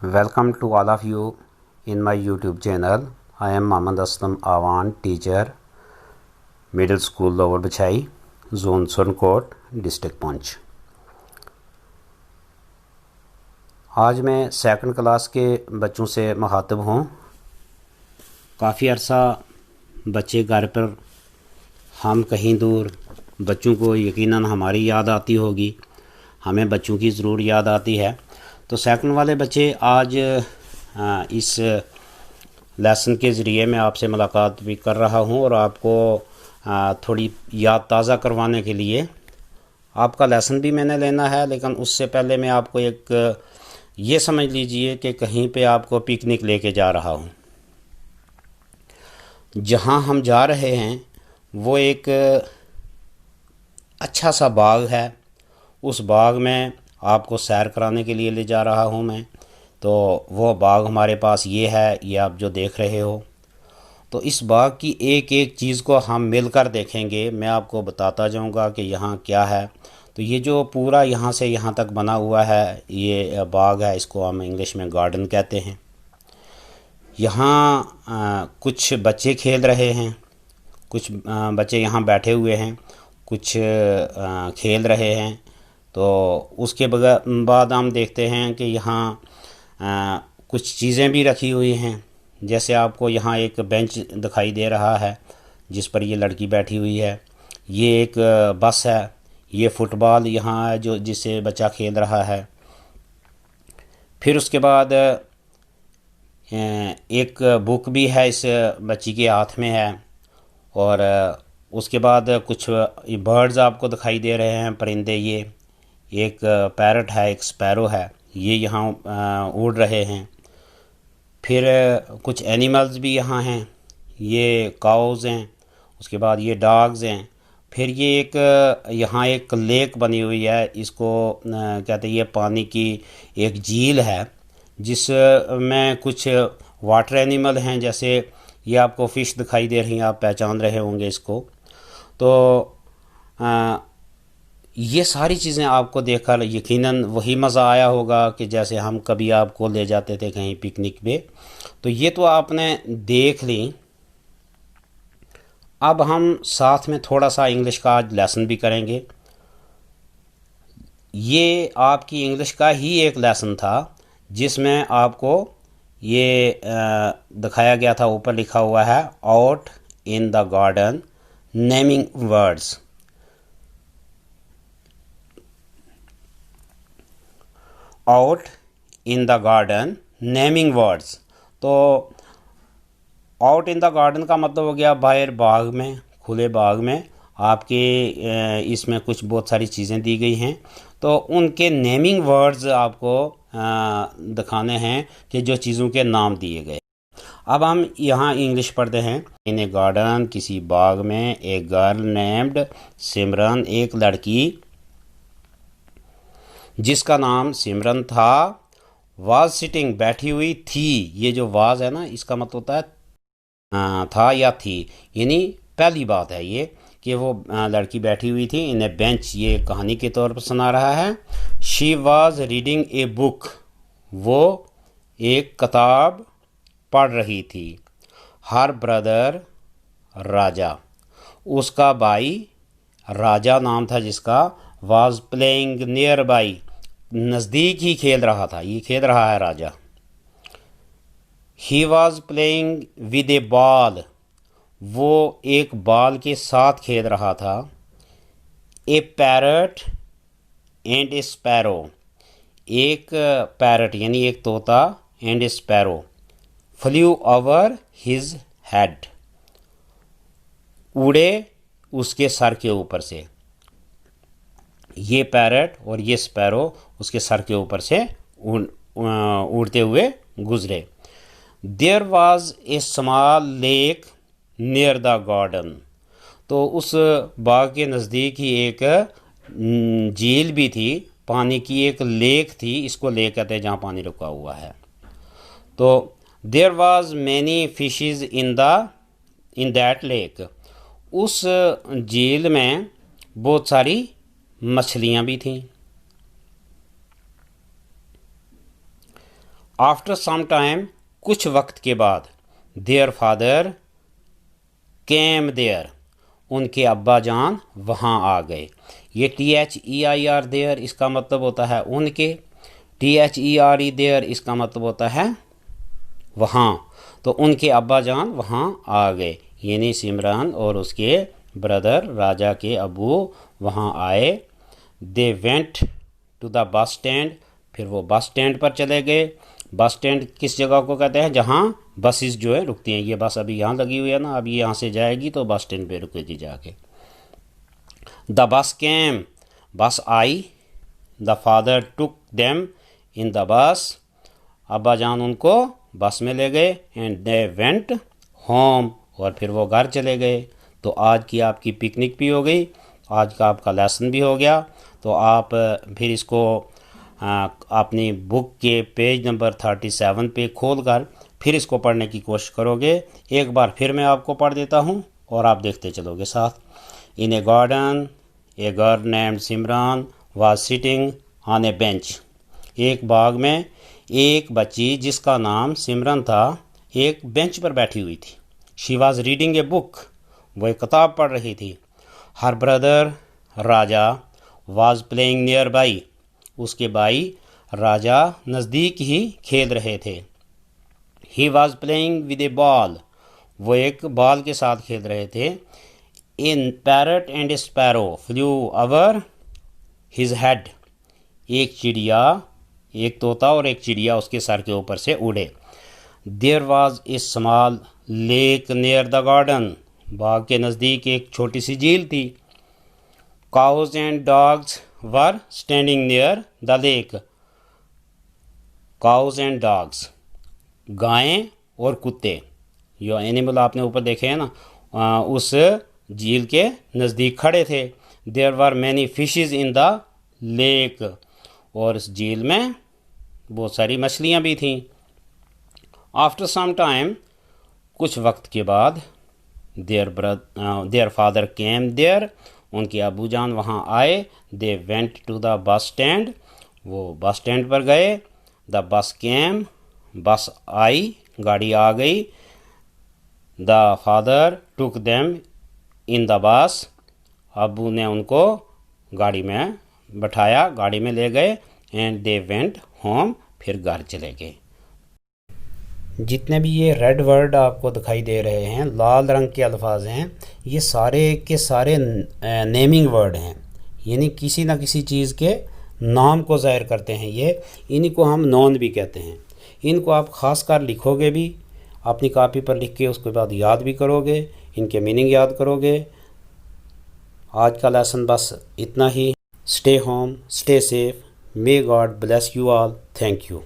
Welcome to all of you in my YouTube channel. I am Mohammad Aslam Awan, teacher, Middle School Lower Bachai, Zone Sunkoट, District Punch। आज मैं second class के बच्चों से मुखातिब हूँ। काफ़ी अर्सा बच्चे घर पर, हम कहीं दूर, बच्चों को यकीनन हमारी याद आती होगी, हमें बच्चों की ज़रूर याद आती है। तो सेकंड वाले बच्चे, आज इस लेसन के ज़रिए मैं आपसे मुलाकात भी कर रहा हूँ और आपको थोड़ी याद ताज़ा करवाने के लिए आपका लेसन भी मैंने लेना है। लेकिन उससे पहले मैं आपको एक ये समझ लीजिए कि कहीं पे आपको पिकनिक लेके जा रहा हूँ। जहाँ हम जा रहे हैं वो एक अच्छा सा बाग है। उस बाग में आपको सैर कराने के लिए ले जा रहा हूँ मैं। तो वो बाग हमारे पास ये है, ये आप जो देख रहे हो। तो इस बाग की एक एक चीज़ को हम मिलकर देखेंगे। मैं आपको बताता जाऊँगा कि यहाँ क्या है। तो ये जो पूरा यहाँ से यहाँ तक बना हुआ है, ये बाग है, इसको हम इंग्लिश में गार्डन कहते हैं। यहाँ कुछ बच्चे खेल रहे हैं, कुछ बच्चे यहाँ बैठे हुए हैं, कुछ खेल रहे हैं। तो उसके बाद हम देखते हैं कि यहाँ कुछ चीज़ें भी रखी हुई हैं। जैसे आपको यहाँ एक बेंच दिखाई दे रहा है जिस पर ये लड़की बैठी हुई है। ये एक बस है, ये फुटबॉल यहाँ है जो जिससे बच्चा खेल रहा है। फिर उसके बाद एक बुक भी है, इस बच्ची के हाथ में है। और उसके बाद कुछ बर्ड्स आपको दिखाई दे रहे हैं, परिंदे। ये एक पैरट है, एक स्पैरो है, ये यहाँ उड़ रहे हैं। फिर कुछ एनिमल्स भी यहाँ हैं, ये काउज़ हैं, उसके बाद ये डॉग्स हैं। फिर ये एक यहाँ एक लेक बनी हुई है, इसको कहते हैं, ये पानी की एक झील है जिसमें कुछ वाटर एनिमल हैं। जैसे ये आपको फ़िश दिखाई दे रही हैं, आप पहचान रहे होंगे इसको। तो ये सारी चीज़ें आपको देखकर यकीनन वही मज़ा आया होगा कि जैसे हम कभी आपको ले जाते थे कहीं पिकनिक पे। तो ये तो आपने देख ली। अब हम साथ में थोड़ा सा इंग्लिश का आज लेसन भी करेंगे। ये आपकी इंग्लिश का ही एक लेसन था जिसमें आपको ये दिखाया गया था, ऊपर लिखा हुआ है out in the garden naming words. Out in the garden naming words. तो आउट इन द गार्डन का मतलब हो गया बाहर बाग में, खुले बाग में आपके इसमें कुछ बहुत सारी चीज़ें दी गई हैं। तो उनके नेमिंग वर्ड्स आपको दिखाने हैं कि जो चीज़ों के नाम दिए गए। अब हम यहाँ इंग्लिश पढ़ते हैं। इन ए गार्डन, किसी बाग में, एक गर्ल नेम्ड सिमरन, एक लड़की जिसका नाम सिमरन था, वाज सिटिंग बैठी हुई थी। ये जो वाज है ना, इसका मतलब होता है था या थी, यानी पहली बात है ये कि वो लड़की बैठी हुई थी। इन ए बेंच, ये कहानी के तौर पर सुना रहा है। She was reading a book, वो एक किताब पढ़ रही थी। हर ब्रदर राजा, उसका भाई राजा नाम था जिसका, वाज प्लेइंग नियर बाई, नज़दीक ही खेल रहा था, ये खेल रहा है Raja. He was playing with a ball, वो एक बॉल के साथ खेल रहा था। A parrot and a sparrow, एक पैरट यानी एक तोता, and a sparrow flew over his head, उड़े उसके सर के ऊपर से। ये पैरट और ये स्पैरो उसके सर के ऊपर से उड़ते हुए गुजरे। There was a small lake near the garden, तो उस बाग के नज़दीक ही एक झील भी थी, पानी की एक लेक थी, इसको लेक कहते हैं जहाँ पानी रुका हुआ है। तो there was many fishes in that lake, उस झील में बहुत सारी मछलियाँ भी थीं। आफ्टर सम टाइम, कुछ वक्त के बाद, देयर फादर केम देयर, उनके अब्बा जान वहाँ आ गए। ये THEIR देयर इसका मतलब होता है उनके, THERE देयर इसका मतलब होता है वहाँ। तो उनके अब्बा जान वहाँ आ गए, यानी सिमरान और उसके ब्रदर राजा के अबू वहाँ आए। They went to the bus stand, फिर वो बस स्टैंड पर चले गए। बस स्टैंड किस जगह को कहते हैं जहाँ बसेस जो है रुकती हैं। ये बस अभी यहाँ लगी हुई है ना, अभी यहाँ से जाएगी तो बस स्टैंड पे रुकेगी जाके। द बस केम, बस आई। The father took them in the bus, अब्बा जान उनको बस में ले गए। एंड दे वेंट होम, और फिर वो घर चले गए। तो आज की आपकी पिकनिक भी हो गई, आज का आपका लेसन भी हो गया। तो आप फिर इसको अपनी बुक के पेज नंबर 37 पे खोल कर फिर इसको पढ़ने की कोशिश करोगे। एक बार फिर मैं आपको पढ़ देता हूँ और आप देखते चलोगे साथ। In a garden, a girl named Simran was sitting on a bench. एक बाग में एक बच्ची जिसका नाम सिमरन था एक बेंच पर बैठी हुई थी। She was reading a book, वो एक किताब पढ़ रही थी। Her brother Raja was playing nearby, उसके भाई राजा नज़दीक ही खेल रहे थे। He was playing with a ball, वो एक बॉल के साथ खेल रहे थे। In parrot and a sparrow flew over his head, एक चिड़िया, एक तोता और एक चिड़िया उसके सर के ऊपर से उड़े। There was a small lake near the garden, बाग के नज़दीक एक छोटी सी झील थी। Cows and dogs were standing near the lake, cows and dogs, गायें और कुत्ते, जो एनिमल आपने ऊपर देखे हैं ना, उस झील के नज़दीक खड़े थे। There were many fishes in the lake, और इस झील में बहुत सारी मछलियाँ भी थीं। आफ्टर सम टाइम, कुछ वक्त के बाद, देयर फादर केम देयर, उनके अबू जान वहाँ आए। They went to the bus stand, वो बस स्टैंड पर गए। द बस केम, बस आई, गाड़ी आ गई। The father took them in the बस, अबू ने उनको गाड़ी में बैठाया, गाड़ी में ले गए। एंड दे वेंट होम, फिर घर चले गए। जितने भी ये रेड वर्ड आपको दिखाई दे रहे हैं, लाल रंग के अल्फाज हैं, ये सारे के सारे नेमिंग वर्ड हैं, यानी किसी न किसी चीज़ के नाम को ज़ाहिर करते हैं। ये इन्हीं को हम नॉन भी कहते हैं। इनको आप ख़ास कर लिखोगे भी, अपनी कॉपी पर लिख के उसके बाद याद भी करोगे, इनके मीनिंग याद करोगे। आज का लेसन बस इतना ही। Stay home, stay safe, may God bless you all. Thank you.